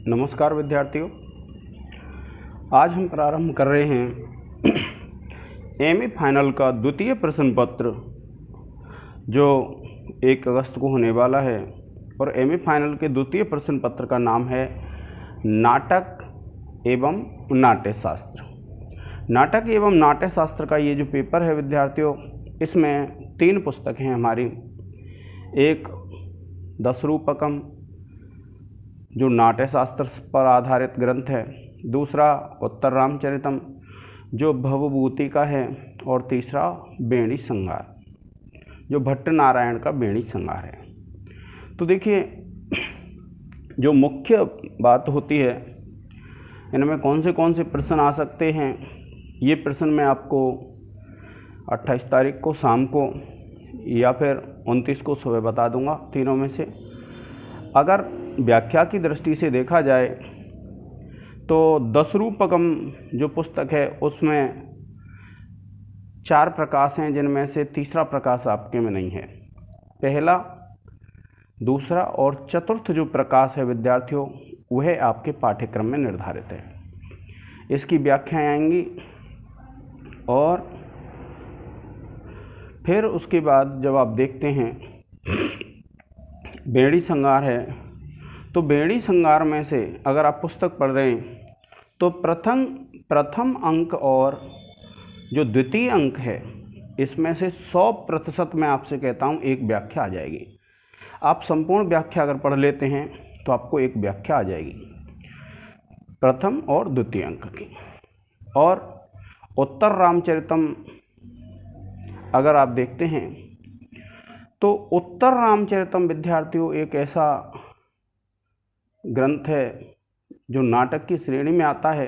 नमस्कार विद्यार्थियों, आज हम प्रारंभ कर रहे हैं एमए फाइनल का द्वितीय प्रश्न पत्र जो 1 अगस्त को होने वाला है। और एमए फाइनल के द्वितीय प्रश्न पत्र का नाम है नाटक एवं नाट्यशास्त्र। नाटक एवं नाट्यशास्त्र का ये जो पेपर है विद्यार्थियों, इसमें 3 पुस्तकें हैं हमारी। एक दशरूपकम जो नाट्यशास्त्र पर आधारित ग्रंथ है, दूसरा उत्तर रामचरितम जो भवभूति का है, और तीसरा बेणी संगार जो भट्ट नारायण का बेणी संगार है। तो देखिए, जो मुख्य बात होती है इनमें कौन से प्रश्न आ सकते हैं, ये प्रश्न मैं आपको 28 तारीख को शाम को या फिर 29 को सुबह बता दूंगा। तीनों में से अगर व्याख्या की दृष्टि से देखा जाए तो दशरूपकम जो पुस्तक है उसमें 4 प्रकाश हैं, जिनमें से तीसरा प्रकाश आपके में नहीं है। पहला, दूसरा और चतुर्थ जो प्रकाश है विद्यार्थियों, वह आपके पाठ्यक्रम में निर्धारित है। इसकी व्याख्याएं आएंगी और फिर उसके बाद जब आप देखते हैं बेणी संगार है, तो बेणी संगार में से अगर आप पुस्तक पढ़ रहे हैं तो प्रथम अंक और जो द्वितीय अंक है इसमें से 100% मैं आपसे कहता हूँ एक व्याख्या आ जाएगी। आप संपूर्ण व्याख्या अगर पढ़ लेते हैं तो आपको एक व्याख्या आ जाएगी प्रथम और द्वितीय अंक की। और उत्तर रामचरितम अगर आप देखते हैं तो उत्तर रामचरितम विद्यार्थियों एक ऐसा ग्रंथ है जो नाटक की श्रेणी में आता है।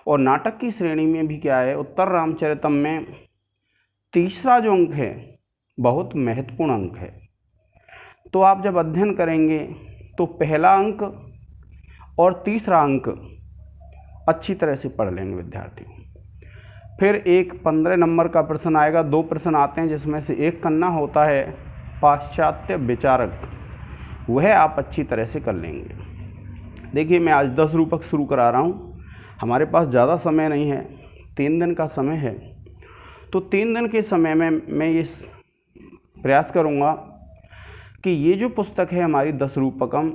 और नाटक की श्रेणी में भी क्या है, उत्तर रामचरितम में तीसरा जो अंक है बहुत महत्वपूर्ण अंक है। तो आप जब अध्ययन करेंगे तो पहला अंक और तीसरा अंक अच्छी तरह से पढ़ लेंगे विद्यार्थी। फिर एक 15 नंबर का प्रश्न आएगा, 2 प्रश्न आते हैं जिसमें से एक करना होता है पाश्चात्य विचारक, वह आप अच्छी तरह से कर लेंगे। देखिए, मैं आज 10 रूपक शुरू करा रहा हूँ, हमारे पास ज़्यादा समय नहीं है, 3 दिन का समय है। तो 3 दिन के समय में मैं ये प्रयास करूँगा कि ये जो पुस्तक है हमारी दशरूपकम,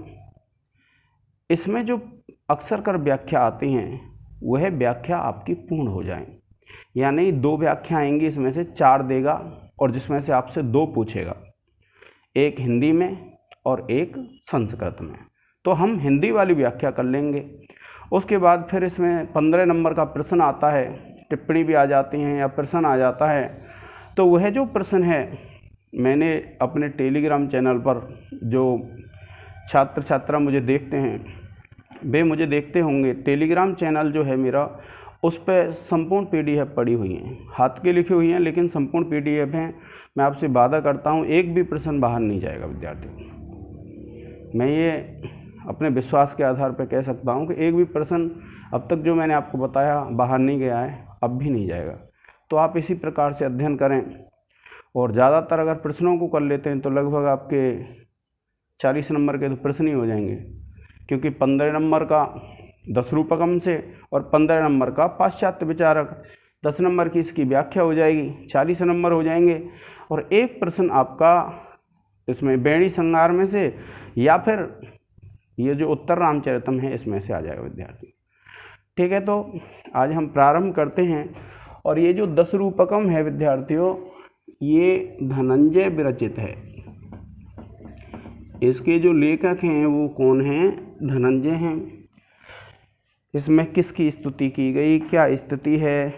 इसमें जो अक्सर कर व्याख्या आती हैं वह व्याख्या आपकी पूर्ण हो जाए। यानी 2 व्याख्या आएंगी, इसमें से 4 देगा और जिसमें से आपसे 2 पूछेगा, एक हिंदी में और एक संस्कृत में। तो हम हिंदी वाली व्याख्या कर लेंगे। उसके बाद फिर इसमें 15 नंबर का प्रश्न आता है, टिप्पणी भी आ जाती हैं या प्रश्न आ जाता है। तो वह जो प्रश्न है, मैंने अपने टेलीग्राम चैनल पर जो छात्र छात्रा मुझे देखते हैं वे मुझे देखते होंगे, टेलीग्राम चैनल जो है मेरा, उस पर संपूर्ण PDF पड़ी हुई हैं, हाथ की लिखी हुई हैं, लेकिन संपूर्ण PDF हैं। मैं आपसे वादा करता हूँ एक भी प्रश्न बाहर नहीं जाएगा विद्यार्थी। मैं ये अपने विश्वास के आधार पर कह सकता हूँ कि एक भी प्रश्न अब तक जो मैंने आपको बताया बाहर नहीं गया है, अब भी नहीं जाएगा। तो आप इसी प्रकार से अध्ययन करें और ज़्यादातर अगर प्रश्नों को कर लेते हैं तो लगभग आपके 40 नंबर के तो प्रश्न ही हो जाएंगे, क्योंकि 15 नंबर का दशरूपकम से और 15 नंबर का पाश्चात्य विचारक, 10 नंबर की इसकी व्याख्या हो जाएगी, 40 नंबर हो जाएंगे। और एक प्रश्न आपका इसमें बेणी संगार में से या फिर ये जो उत्तर रामचरितम है इसमें से आ जाएगा विद्यार्थी। ठीक है, तो आज हम प्रारंभ करते हैं। और ये जो दशरूपकम है विद्यार्थियों, ये धनंजय विरचित है। इसके जो लेखक हैं वो कौन हैं? धनंजय हैं। इसमें किसकी स्तुति की गई, क्या स्थिति है,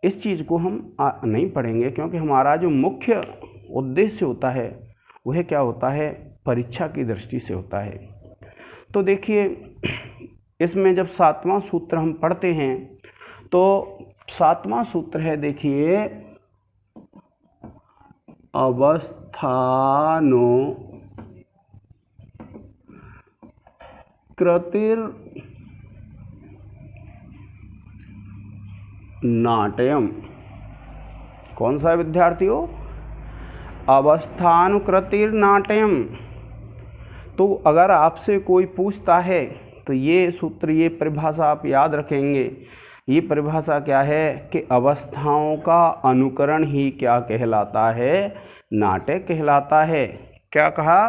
इस चीज़ को हम नहीं पढ़ेंगे, क्योंकि हमारा जो मुख्य उद्देश्य होता है वह क्या होता है, परीक्षा की दृष्टि से होता है। तो देखिए, इसमें जब 7वां सूत्र हम पढ़ते हैं तो 7वां सूत्र है, देखिए, अवस्थानो कृतिर नाट्यम। कौन सा है विद्यार्थियों? अवस्थानुकृतिर नाट्यम। तो अगर आपसे कोई पूछता है तो ये सूत्र, ये परिभाषा आप याद रखेंगे। ये परिभाषा क्या है कि अवस्थाओं का अनुकरण ही क्या कहलाता है, नाटक कहलाता है। क्या कहा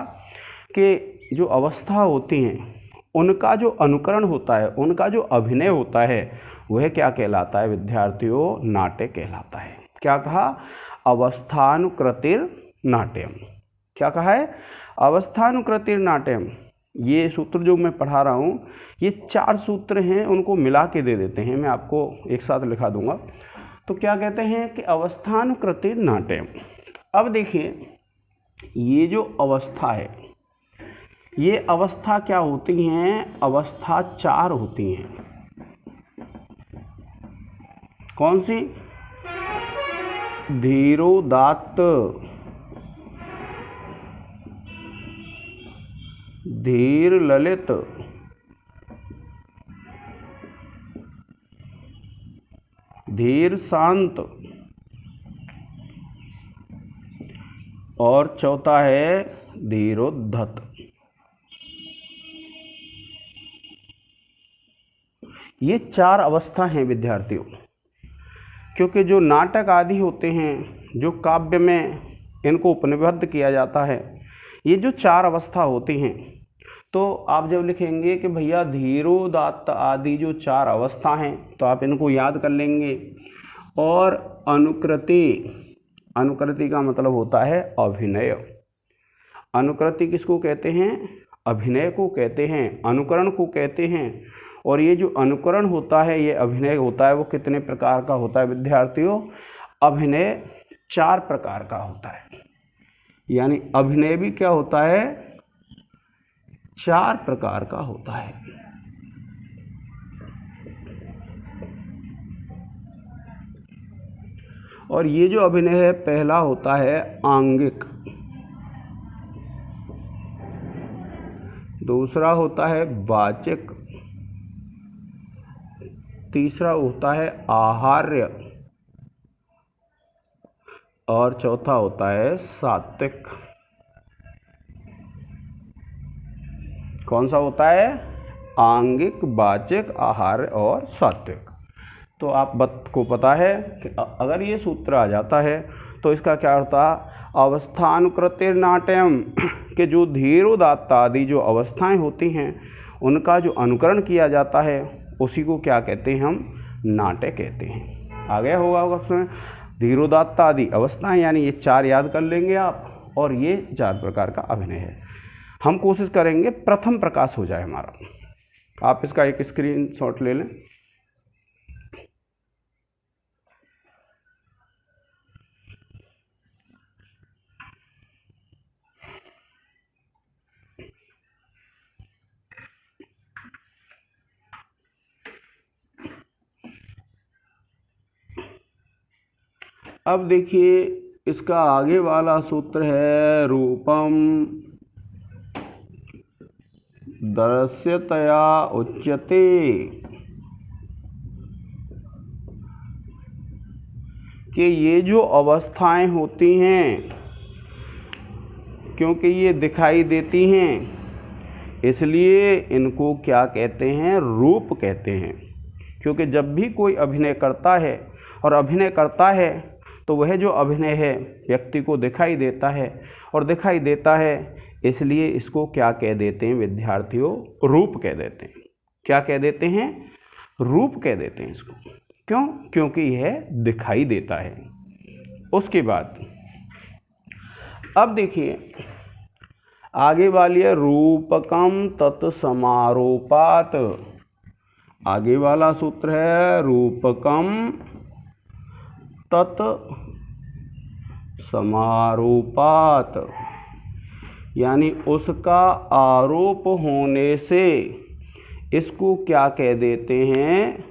कि जो अवस्था होती हैं उनका जो अनुकरण होता है, उनका जो अभिनय होता है, वह क्या कहलाता है विद्यार्थियों, नाट्य कहलाता है। क्या कहा, अवस्थानुकृतिर नाट्यम। क्या कहा है, अवस्थानुकृतिर नाट्यम। ये सूत्र जो मैं पढ़ा रहा हूँ, ये 4 सूत्र हैं, उनको मिला के दे देते हैं, मैं आपको एक साथ लिखा दूंगा। तो क्या कहते हैं कि अवस्थानुकृतिर नाट्यम। अब देखिए, ये जो अवस्था है, ये अवस्था क्या होती हैं, अवस्था 4 होती हैं। कौन सी, धीरोदात्त, धीर ललित, धीर शांत, और चौथा है धीरोद्धत। ये 4 अवस्था हैं विद्यार्थियों। क्योंकि जो नाटक आदि होते हैं, जो काव्य में इनको उपनिबद्ध किया जाता है, ये जो 4 अवस्था होती हैं, तो आप जब लिखेंगे कि भैया धीरोदात्त आदि जो 4 अवस्था हैं, तो आप इनको याद कर लेंगे। और अनुकृति, अनुकृति का मतलब होता है अभिनय। अनुकृति किसको कहते हैं, अभिनय को कहते हैं, अनुकरण को कहते हैं। और ये जो अनुकरण होता है, ये अभिनय होता है, वो कितने प्रकार का होता है विद्यार्थियों, अभिनय 4 प्रकार का होता है। यानी अभिनय भी क्या होता है, 4 प्रकार का होता है। और ये जो अभिनय है, पहला होता है आंगिक, दूसरा होता है वाचिक, तीसरा होता है आहार्य, और चौथा होता है सात्विक। कौन सा होता है, आंगिक, वाचिक, आहार्य और सात्विक। तो आप को पता है कि अगर ये सूत्र आ जाता है तो इसका क्या होता है, अवस्थानुकृतिर नाट्यम के जो धीरोदात्त आदि जो अवस्थाएं होती हैं, उनका जो अनुकरण किया जाता है, उसी को क्या कहते हैं, हम नाट्य कहते हैं। आ गया होगा उसमें, धीरोदात्त आदि अवस्थाएं, यानी ये 4 याद कर लेंगे आप। और ये 4 प्रकार का अभिनय है। हम कोशिश करेंगे प्रथम प्रकाश हो जाए हमारा। आप इसका एक स्क्रीनशॉट ले लें। अब देखिए, इसका आगे वाला सूत्र है रूपम दृश्यतया उच्यते। कि ये जो अवस्थाएं होती हैं, क्योंकि ये दिखाई देती हैं, इसलिए इनको क्या कहते हैं, रूप कहते हैं। क्योंकि जब भी कोई अभिनय करता है, और अभिनय करता है, तो वह जो अभिनय है व्यक्ति को दिखाई देता है, और दिखाई देता है, इसलिए इसको क्या कह देते हैं विद्यार्थियों, रूप कह देते हैं। क्या कह देते हैं, रूप कह देते हैं इसको। क्यों, क्योंकि यह दिखाई देता है। उसके बाद अब देखिए, आगे वाली है रूपकम तत्समारोपात। आगे वाला सूत्र है रूपकम तत् समारोपात, यानी उसका आरोप होने से इसको क्या कह देते हैं,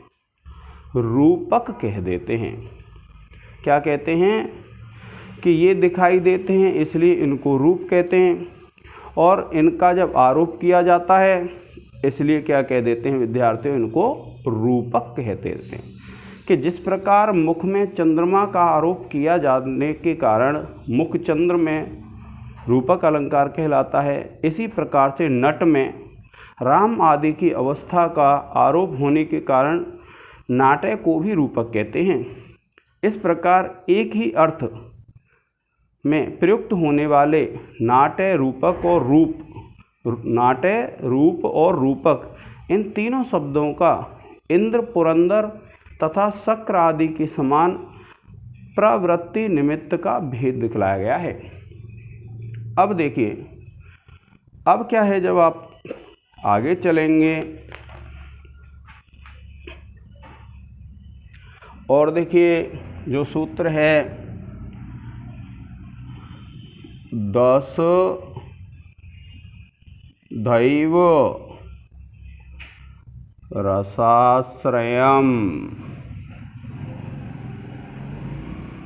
रूपक कह देते हैं। क्या कहते हैं कि ये दिखाई देते हैं, इसलिए इनको रूप कहते हैं। और इनका जब आरोप किया जाता है, इसलिए क्या कह देते हैं विद्यार्थियों, इनको रूपक कह देते हैं। कि जिस प्रकार मुख में चंद्रमा का आरोप किया जाने के कारण मुख चंद्र में रूपक अलंकार कहलाता है, इसी प्रकार से नट में राम आदि की अवस्था का आरोप होने के कारण नाट्य को भी रूपक कहते हैं। इस प्रकार एक ही अर्थ में प्रयुक्त होने वाले नाट्य, रूपक और नाट्य, रूप और रूपक, इन तीनों शब्दों का इंद्र, पुरंदर तथा शक्र आदि के समान प्रवृत्ति निमित्त का भेद दिखलाया गया है। अब देखिए, अब क्या है, जब आप आगे चलेंगे और देखिए जो सूत्र है 10 दैव रसाश्रयम,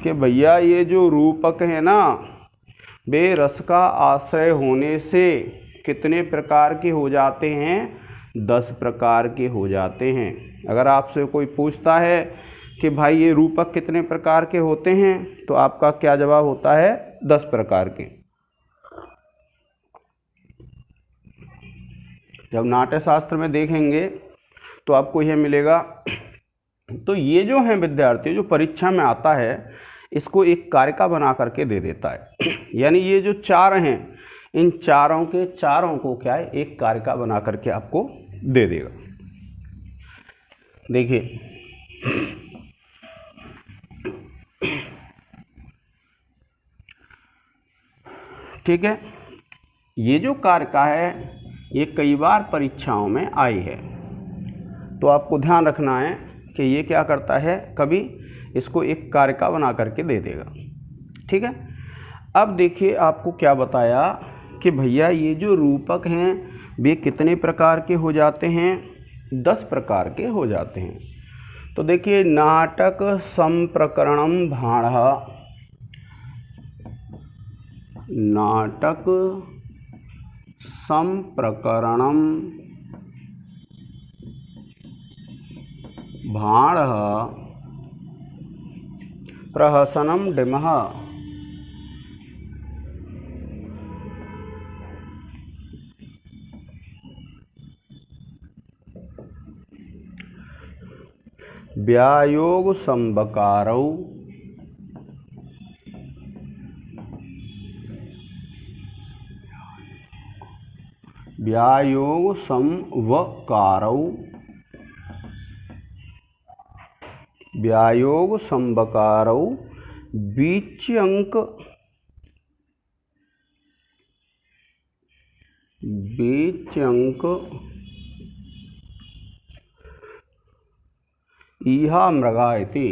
कि भैया ये जो रूपक है ना, वे रस का आश्रय होने से कितने प्रकार के हो जाते हैं? 10 प्रकार के हो जाते हैं। अगर आपसे कोई पूछता है कि भाई ये रूपक कितने प्रकार के होते हैं, तो आपका क्या जवाब होता है? 10 प्रकार के। जब नाट्य शास्त्र में देखेंगे तो आपको यह मिलेगा। तो ये जो है विद्यार्थी, जो परीक्षा में आता है, इसको एक कारिका बना करके दे देता है। यानी ये जो 4 हैं, इन चारों के चारों को क्या है, एक कारिका बना करके आपको दे देगा। देखिए ठीक है, ये जो कारिका है ये कई बार परीक्षाओं में आई है, तो आपको ध्यान रखना है कि ये क्या करता है, कभी इसको एक कारिका बना करके दे देगा। ठीक है, अब देखिए आपको क्या बताया कि भैया ये जो रूपक हैं वे कितने प्रकार के हो जाते हैं? 10 प्रकार के हो जाते हैं। तो देखिए, नाटक संप्रकरणम भाणः, नाटक संप्रकरणम भाणः प्रहसनम डिमः, व्यायोग संवकारौ, व्यायोग संवकारौ, व्यायोग संवकारौ, बीच्यंक, बीच्यंक इहा मृगा इति।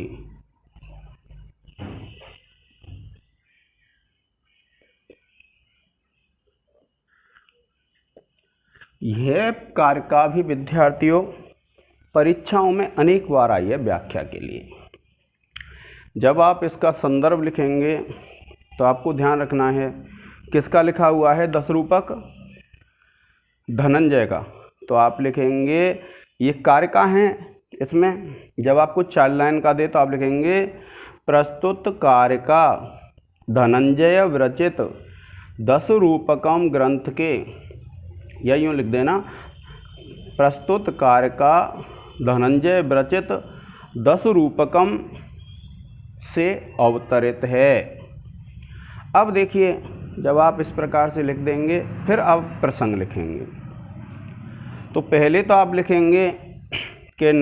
यह कारिका भी विद्यार्थियों परीक्षाओं में अनेक बार आई है व्याख्या के लिए। जब आप इसका संदर्भ लिखेंगे तो आपको ध्यान रखना है किसका लिखा हुआ है, 10 रूपक धनंजय का। तो आप लिखेंगे ये कारिका हैं, इसमें जब आपको 4 लाइन का दे तो आप लिखेंगे प्रस्तुत कारिका धनंजय विरचित 10 रूपकम ग्रंथ के, या यूँ लिख देना, प्रस्तुत कारिका धनंजय विरचित 10 रूपकम से अवतरित है। अब देखिए, जब आप इस प्रकार से लिख देंगे फिर आप प्रसंग लिखेंगे। तो पहले तो आप लिखेंगे कि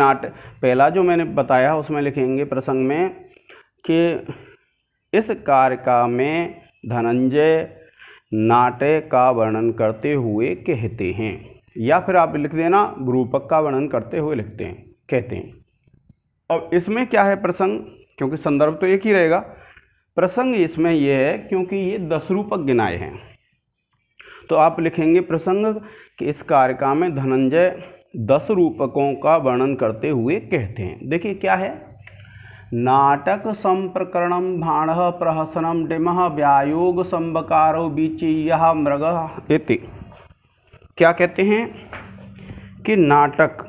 पहला जो मैंने बताया उसमें लिखेंगे प्रसंग में कि इस कारिका में धनंजय नाट्य का वर्णन करते हुए कहते हैं, या फिर आप लिख देना रूपक का वर्णन करते हुए कहते हैं। अब इसमें क्या है प्रसंग, क्योंकि संदर्भ तो एक ही रहेगा, प्रसंग इसमें यह है क्योंकि ये 10 रूपक गिनाए हैं। तो आप लिखेंगे प्रसंग कि इस कारिका में धनंजय 10 रूपकों का वर्णन करते हुए कहते हैं। देखिए क्या है, नाटक संप्रकरणम भाणः प्रहसनम डिमः व्यायोग संवकारो बीचीयः मृगः इति। क्या कहते हैं कि नाटक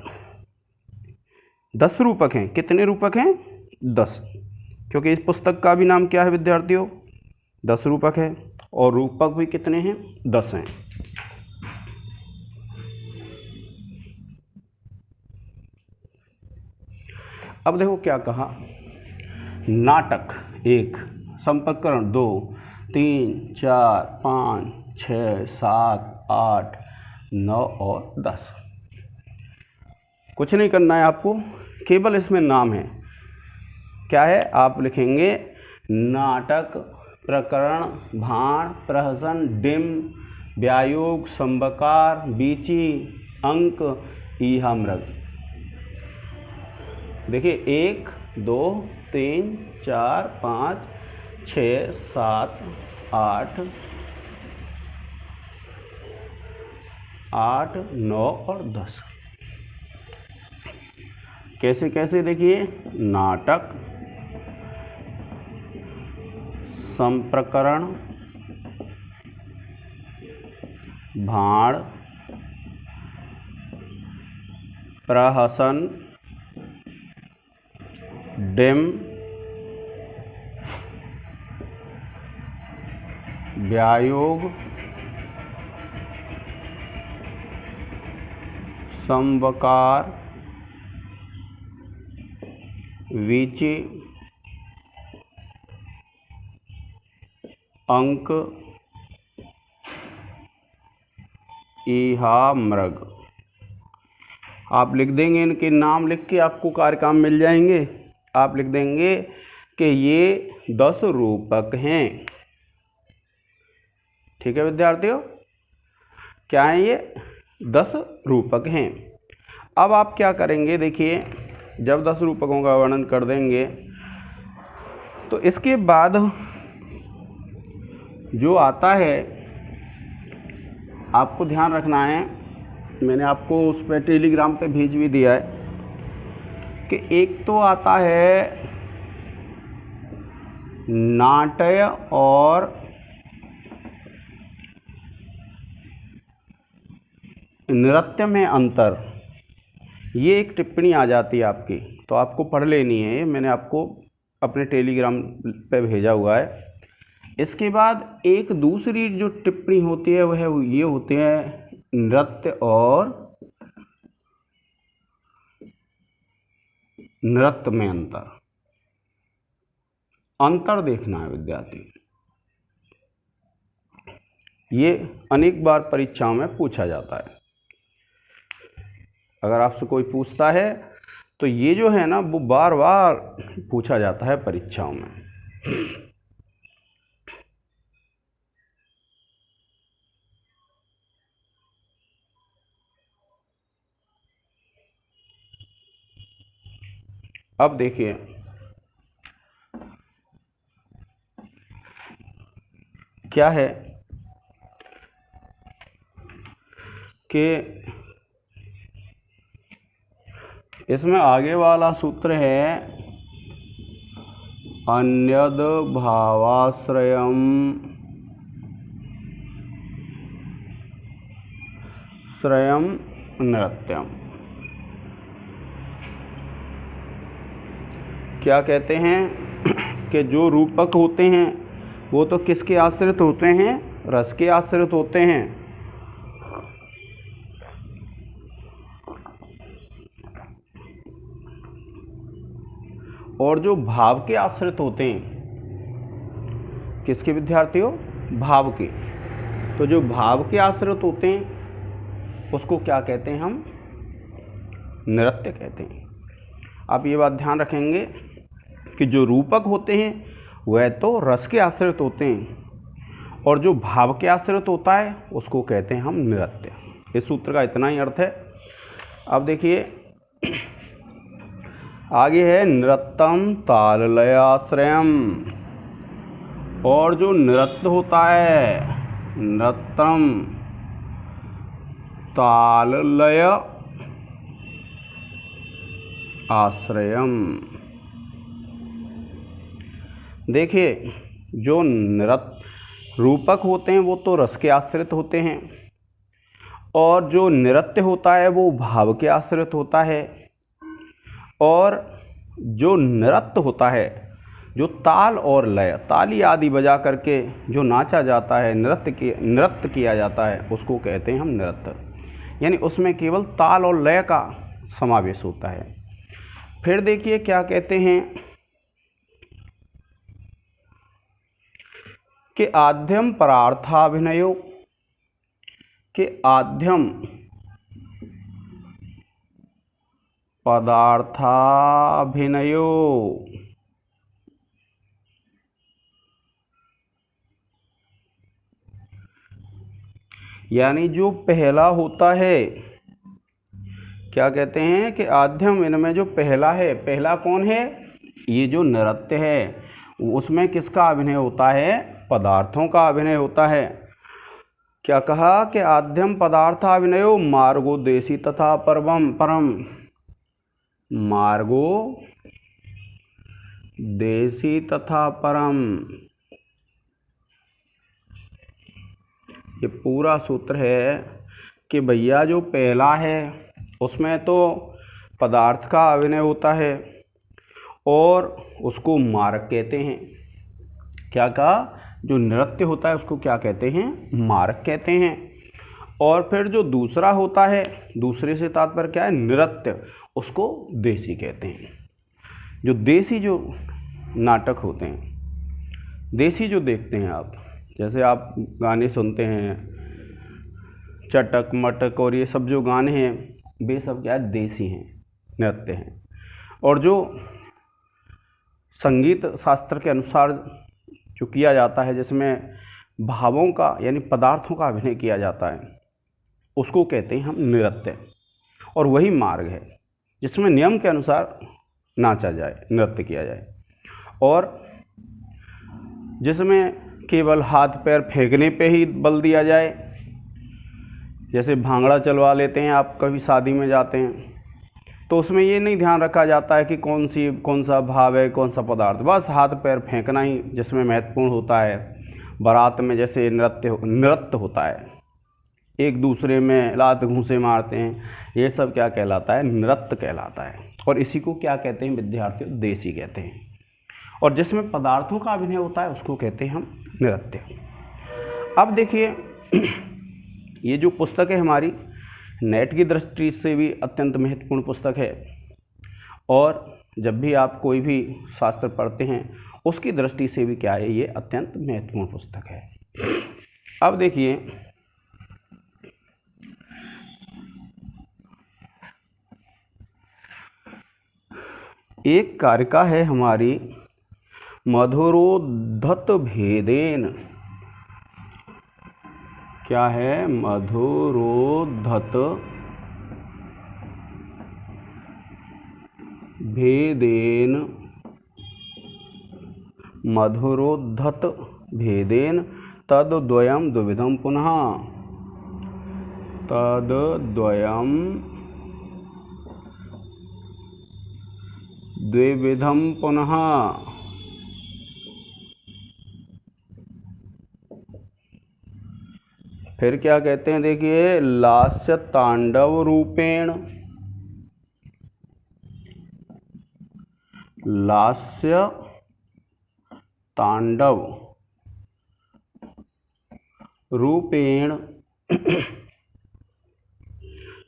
10 रूपक हैं। कितने रूपक हैं? 10, क्योंकि इस पुस्तक का भी नाम क्या है विद्यार्थियों? 10 रूपक है, और रूपक भी कितने हैं? 10 हैं। अब देखो क्या कहा, नाटक 1, संप्रकरण 2, 3, 4, 5, 6, 7, 8, 9 और 10। कुछ नहीं करना है आपको, केवल इसमें नाम है। क्या है, आप लिखेंगे नाटक, प्रकरण, भाण, प्रहसन, डिम, व्यायोग, संबकार, बीची, अंक, ईहा, मृग। देखिए 1, 2, 3, 4, 5, 6, 7, 8, 9 और 10। कैसे कैसे, देखिए नाटक, संप्रकरण, भाण, प्रहसन, डिम, व्यायोग, संबकार, वीची, अंक, ईहा, मृग। आप लिख देंगे, इनके नाम लिख के आपको कार्यक्रम मिल जाएंगे। आप लिख देंगे कि ये 10 रूपक हैं। ठीक है विद्यार्थियों, क्या है ये, 10 रूपक हैं। अब आप क्या करेंगे, देखिए जब 10 रूपकों का वर्णन कर देंगे तो इसके बाद जो आता है आपको ध्यान रखना है, मैंने आपको उस पर टेलीग्राम पे भेज भी दिया है कि एक तो आता है नाट्य और नृत्य में अंतर। ये एक टिप्पणी आ जाती है आपकी, तो आपको पढ़ लेनी है। मैंने आपको अपने टेलीग्राम पे भेजा हुआ है। इसके बाद एक दूसरी जो टिप्पणी होती है वह ये होती है नृत्य और नृत्य में अंतर। अंतर देखना है विद्यार्थी, ये अनेक बार परीक्षाओं में पूछा जाता है। अगर आपसे कोई पूछता है तो ये जो है ना वो बार बार पूछा जाता है परीक्षाओं में। अब देखिए क्या है कि इसमें आगे वाला सूत्र है अन्यद भावाश्रयम श्रयम नृत्यम। क्या कहते हैं कि जो रूपक होते हैं वो तो किसके आश्रित होते हैं, रस के आश्रित होते हैं। और जो भाव के आश्रित होते हैं, किसके विद्यार्थियों, भाव के। तो जो भाव के आश्रित होते हैं उसको क्या कहते हैं, हम नृत्य कहते हैं। आप ये बात ध्यान रखेंगे कि जो रूपक होते हैं वह तो रस के आश्रित होते हैं और जो भाव के आश्रित होता है उसको कहते हैं हम नृत्य। इस सूत्र का इतना ही अर्थ है। अब देखिए आगे है नृत्यम ताललयाश्रयम। और जो नृत्य होता है, नृत्यम ताललय आश्रयम। देखिए जो नृत्य रूपक होते हैं वो तो रस के आश्रित होते हैं और जो नृत्य होता है वो भाव के आश्रित होता है। और जो नृत्य होता है, जो ताल और लय, ताली आदि बजा करके जो नाचा जाता है, नृत्य किया जाता है, उसको कहते हैं हम नृत्य। यानी उसमें केवल ताल और लय का समावेश होता है। फिर देखिए क्या कहते हैं कि आद्यम परार्थाभिनयो, कि आद्यम पदार्थाभिनयो, यानी जो पहला होता है, क्या कहते हैं कि आद्यम, इनमें जो पहला है, पहला कौन है, ये जो नृत्य है, उसमें किसका अभिनय होता है, पदार्थों का अभिनय होता है। क्या कहा कि आद्यम पदार्थाभिनयो मार्गो देसी तथा परम परम, मार्गो देसी तथा परम, ये पूरा सूत्र है कि भैया जो पहला है उसमें तो पदार्थ का अभिनय होता है और उसको मार्ग कहते हैं। क्या कहा, जो नृत्य होता है उसको क्या कहते हैं, मार्ग कहते हैं। और फिर जो दूसरा होता है, दूसरे से तात्पर्य क्या है, नृत्य, उसको देसी कहते हैं। जो देसी जो नाटक होते हैं, देसी जो देखते हैं आप, जैसे आप गाने सुनते हैं चटक मटक और ये सब जो गाने हैं, वे सब क्या है, देसी हैं, नृत्य हैं। और जो संगीत शास्त्र के अनुसार जो किया जाता है, जिसमें भावों का यानी पदार्थों का अभिनय किया जाता है, उसको कहते हैं हम नृत्य। और वही मार्ग है जिसमें नियम के अनुसार नाचा जाए, नृत्य किया जाए। और जिसमें केवल हाथ पैर फेंकने पे ही बल दिया जाए, जैसे भांगड़ा चलवा लेते हैं आप, कभी शादी में जाते हैं तो उसमें ये नहीं ध्यान रखा जाता है कि कौन सा भाव है, कौन सा पदार्थ, बस हाथ पैर फेंकना ही जिसमें महत्वपूर्ण होता है। बारात में जैसे नृत्य होता है, एक दूसरे में लात घूंसे मारते हैं, ये सब क्या कहलाता है, नृत्य कहलाता है। और इसी को क्या कहते हैं विद्यार्थियों, देसी कहते हैं। और जिसमें पदार्थों का अभिनय होता है उसको कहते हैं हम नृत्य। अब देखिए ये जो पुस्तक है हमारी, नेट की दृष्टि से भी अत्यंत महत्वपूर्ण पुस्तक है। और जब भी आप कोई भी शास्त्र पढ़ते हैं उसकी दृष्टि से भी क्या है, ये अत्यंत महत्वपूर्ण पुस्तक है। अब देखिए एक कारिका है हमारी, मधुरोद्धत भेदेन, क्या है, मधुरोद्धत भेदेन, मधुरोद्धत भेदेन तद्द्वयं द्विविधं पुनः, तद्द्वयं द्विविधं पुनः। फिर क्या कहते हैं, देखिए, लास्य तांडव रूपेण, लास्य तांडव रूपेण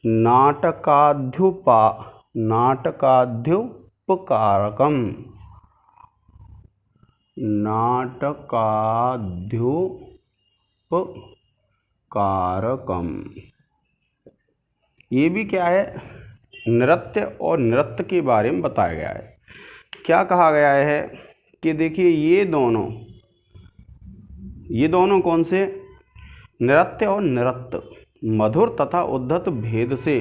नाटकाद्युपकारकम, नाटकाद्युपकारकम, ये भी क्या है, नृत्य और नृत्य के बारे में बताया गया है। क्या कहा गया है कि देखिए ये दोनों कौन से, नृत्य और नृत्य, मधुर तथा उद्धत भेद से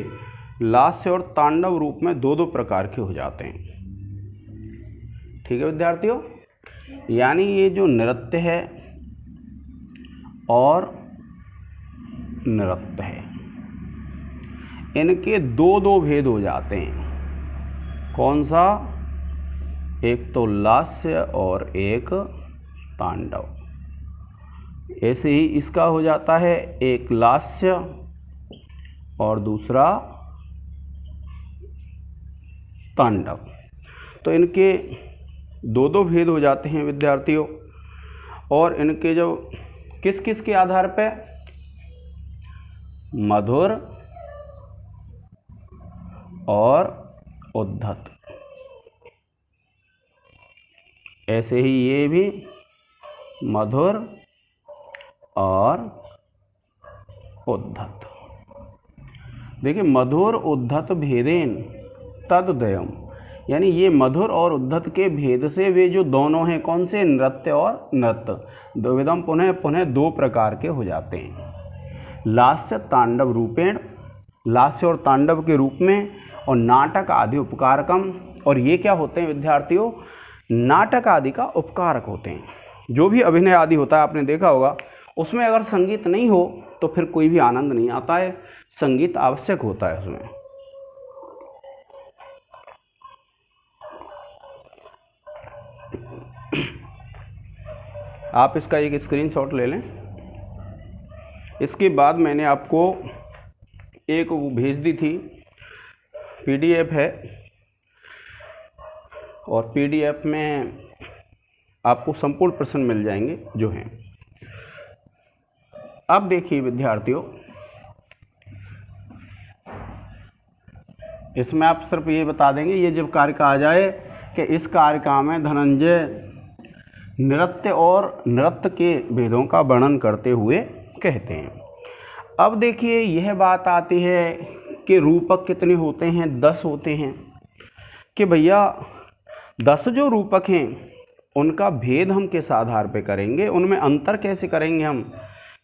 लास्य और तांडव रूप में दो प्रकार के हो जाते हैं। ठीक है विद्यार्थियों, यानी ये जो नृत्य है और नृत्य है, इनके दो भेद हो जाते हैं। कौन सा, एक तो लास्य और एक तांडव। ऐसे ही इसका हो जाता है, एक लास्य और दूसरा तांडव। तो इनके दो भेद हो जाते हैं विद्यार्थियों। और इनके जो किस किस के आधार पे, मधुर और उद्धत, ऐसे ही ये भी मधुर और उद्धत। देखिए मधुर उद्धत भेदेन तदुदयम, यानी ये मधुर और उद्धत के भेद से वे जो दोनों हैं, कौन से, नृत्य और नृत्य, द्विविधम पुनः पुनः दो प्रकार के हो जाते हैं। लास्य तांडव रूपेण, लास्य और तांडव के रूप में, और नाटक आदि उपकारकम, और ये क्या होते हैं विद्यार्थियों, नाटक आदि का उपकारक होते हैं। जो भी अभिनय आदि होता है आपने देखा होगा, उसमें अगर संगीत नहीं हो तो फिर कोई भी आनंद नहीं आता है, संगीत आवश्यक होता है उसमें। आप इसका एक स्क्रीनशॉट ले लें। इसके बाद मैंने आपको एक वो भेज दी थी, पीडीएफ है, और पीडीएफ में आपको संपूर्ण प्रश्न मिल जाएंगे जो हैं। अब देखिए विद्यार्थियों, इसमें आप सिर्फ ये बता देंगे, ये जब कारिका आ जाए कि इस कारिका में धनंजय नृत्य और नृत्य के भेदों का वर्णन करते हुए कहते हैं। अब देखिए यह बात आती है कि रूपक कितने होते हैं, 10 होते हैं। कि भैया 10 जो रूपक हैं उनका भेद हम किस आधार पे करेंगे, उनमें अंतर कैसे करेंगे हम,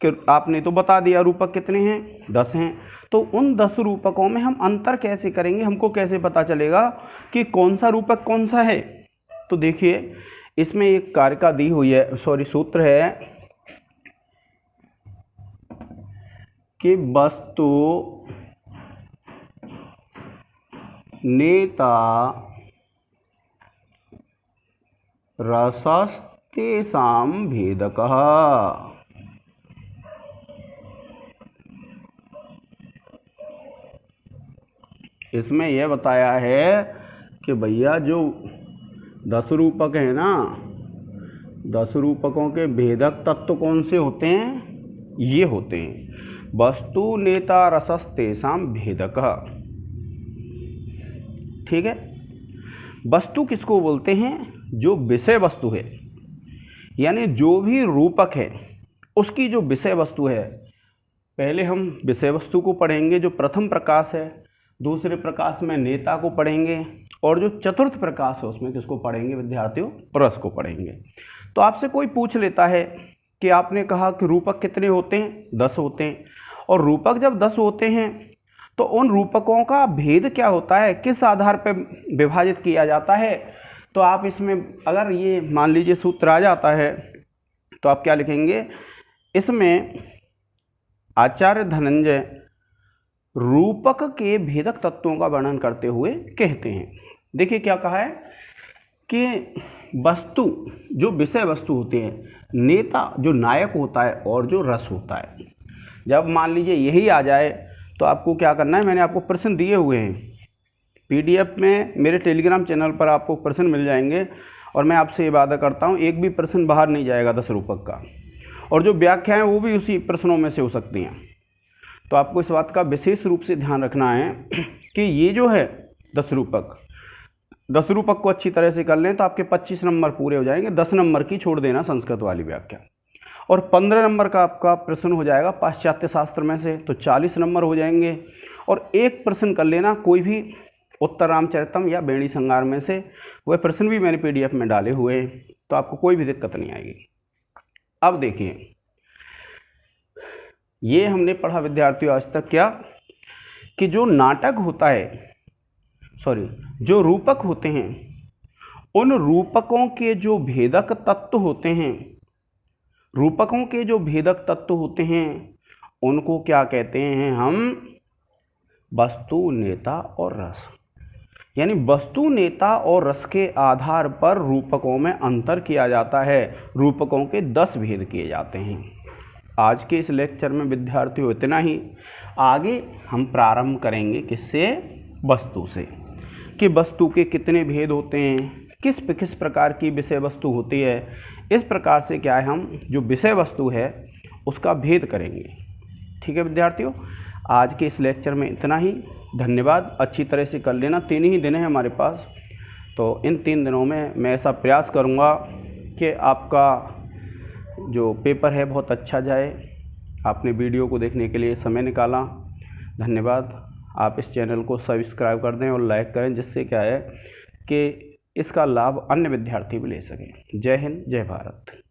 कि आपने तो बता दिया रूपक कितने हैं, 10 हैं, तो उन 10 रूपकों में हम अंतर कैसे करेंगे, हमको कैसे पता चलेगा कि कौन सा रूपक कौन सा है। तो देखिए इसमें एक कारिका दी हुई है, सॉरी सूत्र है कि वस्तु नेता रसस्तेषां भेदकः। इसमें यह बताया है कि भैया जो 10 रूपक हैं ना, 10 रूपकों के भेदक तत्व कौन से होते हैं, ये होते हैं वस्तु नेता रसस्तेषां भेदकः। ठीक है, वस्तु किसको बोलते हैं, जो विषय वस्तु है, यानी जो भी रूपक है उसकी जो विषय वस्तु है। पहले हम विषय वस्तु को पढ़ेंगे जो प्रथम प्रकाश है, दूसरे प्रकाश में नेता को पढ़ेंगे, और जो चतुर्थ प्रकाश है उसमें किसको पढ़ेंगे विद्यार्थियों, रस को पढ़ेंगे। तो आपसे कोई पूछ लेता है कि आपने कहा कि रूपक कितने होते हैं, 10 होते हैं, और रूपक जब 10 होते हैं तो उन रूपकों का भेद क्या होता है, किस आधार पर विभाजित किया जाता है। तो आप इसमें अगर ये मान लीजिए सूत्र आ जाता है तो आप क्या लिखेंगे, इसमें आचार्य धनंजय रूपक के भेदक तत्वों का वर्णन करते हुए कहते हैं। देखिए क्या कहा है कि वस्तु जो विषय वस्तु होती है, नेता जो नायक होता है, और जो रस होता है। जब मान लीजिए यही आ जाए तो आपको क्या करना है, मैंने आपको प्रश्न दिए हुए हैं पीडीएफ में, मेरे टेलीग्राम चैनल पर आपको प्रश्न मिल जाएंगे, और मैं आपसे ये वादा करता हूँ एक भी प्रश्न बाहर नहीं जाएगा 10 रूपक का, और जो व्याख्या है वो भी उसी प्रश्नों में से हो सकती हैं। तो आपको इस बात का विशेष रूप से ध्यान रखना है कि ये जो है 10 रूपक को अच्छी तरह से कर लें तो आपके 25 नंबर पूरे हो जाएंगे। 10 नंबर की छोड़ देना संस्कृत वाली व्याख्या, और 15 नंबर का आपका प्रश्न हो जाएगा पाश्चात्य शास्त्र में से, तो 40 नंबर हो जाएंगे। और एक प्रश्न कर लेना कोई भी उत्तर रामचरितम या बेणी संगार में से, वह प्रश्न भी मैंने पीडीएफ में डाले हुए हैं, तो आपको कोई भी दिक्कत नहीं आएगी। अब देखिए ये हमने पढ़ा विद्यार्थियों आज तक क्या, कि जो नाटक होता है, जो रूपक होते हैं, उन रूपकों के जो भेदक तत्व होते हैं, रूपकों के जो भेदक तत्व होते हैं उनको क्या कहते हैं हम, वस्तु नेता और रस। यानी वस्तु नेता और रस के आधार पर रूपकों में अंतर किया जाता है, रूपकों के 10 भेद किए जाते हैं। आज के इस लेक्चर में विद्यार्थियों इतना ही। आगे हम प्रारंभ करेंगे किससे, वस्तु से, कि वस्तु के कितने भेद होते हैं, किस प्रकार की विषय वस्तु होती है। इस प्रकार से क्या है, हम जो विषय वस्तु है उसका भेद करेंगे। ठीक है विद्यार्थियों, आज के इस लेक्चर में इतना ही। धन्यवाद। अच्छी तरह से कर लेना, 3 ही दिन है हमारे पास, तो इन 3 दिनों में मैं ऐसा प्रयास करूँगा कि आपका जो पेपर है बहुत अच्छा जाए। आपने वीडियो को देखने के लिए समय निकाला, धन्यवाद। आप इस चैनल को सब्सक्राइब कर दें और लाइक करें, जिससे क्या है कि इसका लाभ अन्य विद्यार्थी भी ले सकें। जय हिंद, जय भारत।